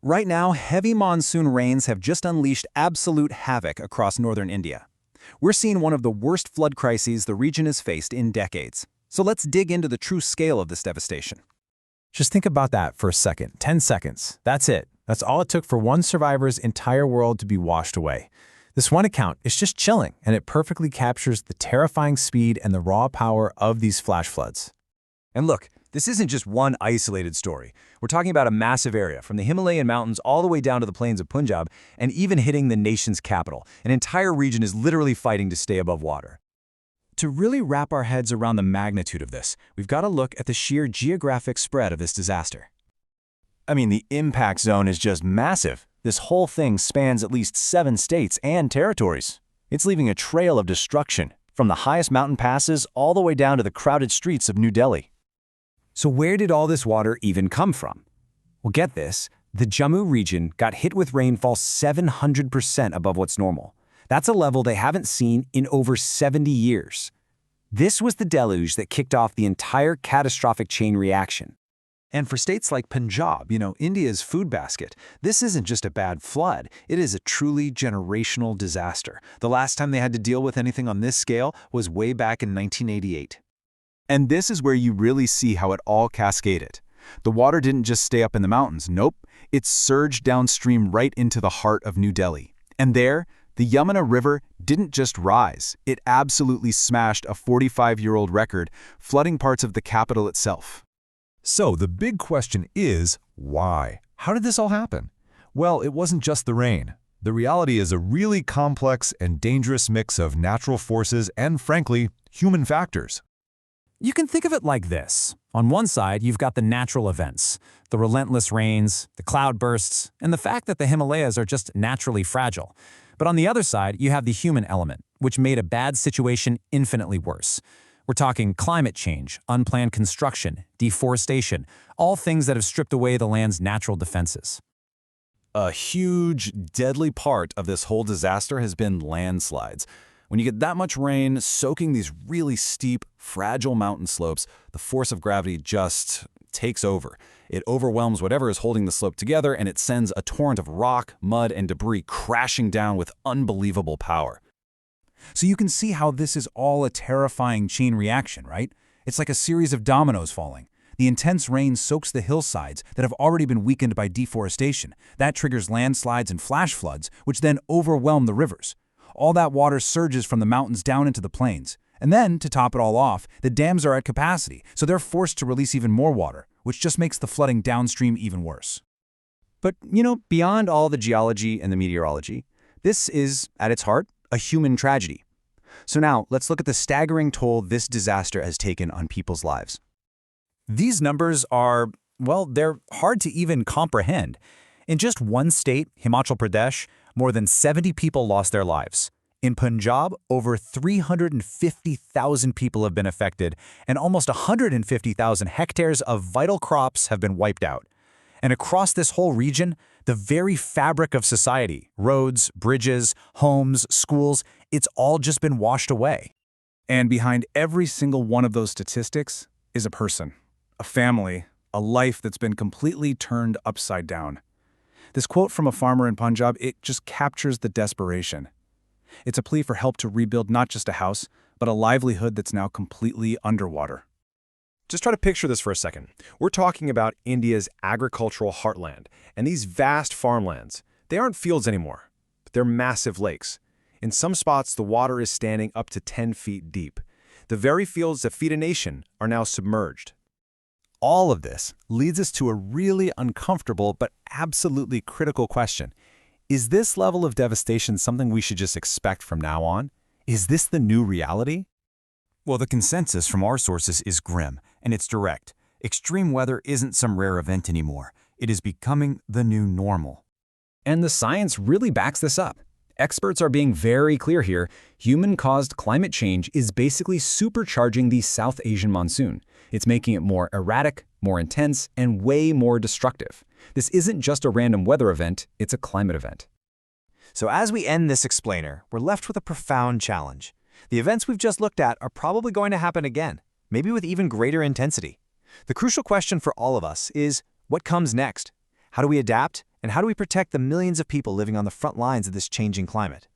Right now, heavy monsoon rains have just unleashed absolute havoc across northern India. We're seeing one of the worst flood crises the region has faced in decades. So let's dig into the true scale of this devastation. Just think about that for a second. 10 seconds. That's it. That's all it took for one survivor's entire world to be washed away. This one account is just chilling, and it perfectly captures the terrifying speed and the raw power of these flash floods. And look, this isn't just one isolated story. We're talking about a massive area, from the Himalayan mountains all the way down to the plains of Punjab, and even hitting the nation's capital. An entire region is literally fighting to stay above water. To really wrap our heads around the magnitude of this, we've got to look at the sheer geographic spread of this disaster. I mean, the impact zone is just massive. This whole thing spans at least 7 states and territories. It's leaving a trail of destruction, from the highest mountain passes all the way down to the crowded streets of New Delhi. So where did all this water even come from? Well, get this, the Jammu region got hit with rainfall 700% above what's normal. That's a level they haven't seen in over 70 years. This was the deluge that kicked off the entire catastrophic chain reaction. And for states like Punjab, India's food basket, this isn't just a bad flood, it is a truly generational disaster. The last time they had to deal with anything on this scale was way back in 1988. And this is where you really see how it all cascaded. The water didn't just stay up in the mountains, nope, it surged downstream right into the heart of New Delhi. And there, the Yamuna River didn't just rise, it absolutely smashed a 45-year-old record, flooding parts of the capital itself. So the big question is, why? How did this all happen? Well, it wasn't just the rain. The reality is a really complex and dangerous mix of natural forces and, frankly, human factors. You can think of it like this. On one side, you've got the natural events, the relentless rains, the cloud bursts, and the fact that the Himalayas are just naturally fragile. But on the other side, you have the human element, which made a bad situation infinitely worse. We're talking climate change, unplanned construction, deforestation, all things that have stripped away the land's natural defenses. A huge, deadly part of this whole disaster has been landslides. When you get that much rain soaking these really steep, fragile mountain slopes, the force of gravity just takes over. It overwhelms whatever is holding the slope together, and it sends a torrent of rock, mud, and debris crashing down with unbelievable power. So you can see how this is all a terrifying chain reaction, right? It's like a series of dominoes falling. The intense rain soaks the hillsides that have already been weakened by deforestation. That triggers landslides and flash floods, which then overwhelm the rivers. All that water surges from the mountains down into the plains. And then, to top it all off, the dams are at capacity, so they're forced to release even more water, which just makes the flooding downstream even worse. But, beyond all the geology and the meteorology, this is, at its heart, a human tragedy. So now, let's look at the staggering toll this disaster has taken on people's lives. These numbers are, well, they're hard to even comprehend. In just one state, Himachal Pradesh, more than 70 people lost their lives. In Punjab, over 350,000 people have been affected, and almost 150,000 hectares of vital crops have been wiped out. And across this whole region, the very fabric of society, roads, bridges, homes, schools, it's all just been washed away. And behind every single one of those statistics is a person, a family, a life that's been completely turned upside down. This quote from a farmer in Punjab, it just captures the desperation. It's a plea for help to rebuild not just a house, but a livelihood that's now completely underwater. Just try to picture this for a second. We're talking about India's agricultural heartland, and these vast farmlands. They aren't fields anymore, but they're massive lakes. In some spots, the water is standing up to 10 feet deep. The very fields that feed a nation are now submerged. All of this leads us to a really uncomfortable but absolutely critical question. Is this level of devastation something we should just expect from now on? Is this the new reality? Well, the consensus from our sources is grim, and it's direct. Extreme weather isn't some rare event anymore. It is becoming the new normal. And the science really backs this up. Experts are being very clear here. Human-caused climate change is basically supercharging the South Asian monsoon. It's making it more erratic, more intense, and way more destructive. This isn't just a random weather event, it's a climate event. So as we end this explainer, we're left with a profound challenge. The events we've just looked at are probably going to happen again, maybe with even greater intensity. The crucial question for all of us is, what comes next? How do we adapt? And how do we protect the millions of people living on the front lines of this changing climate?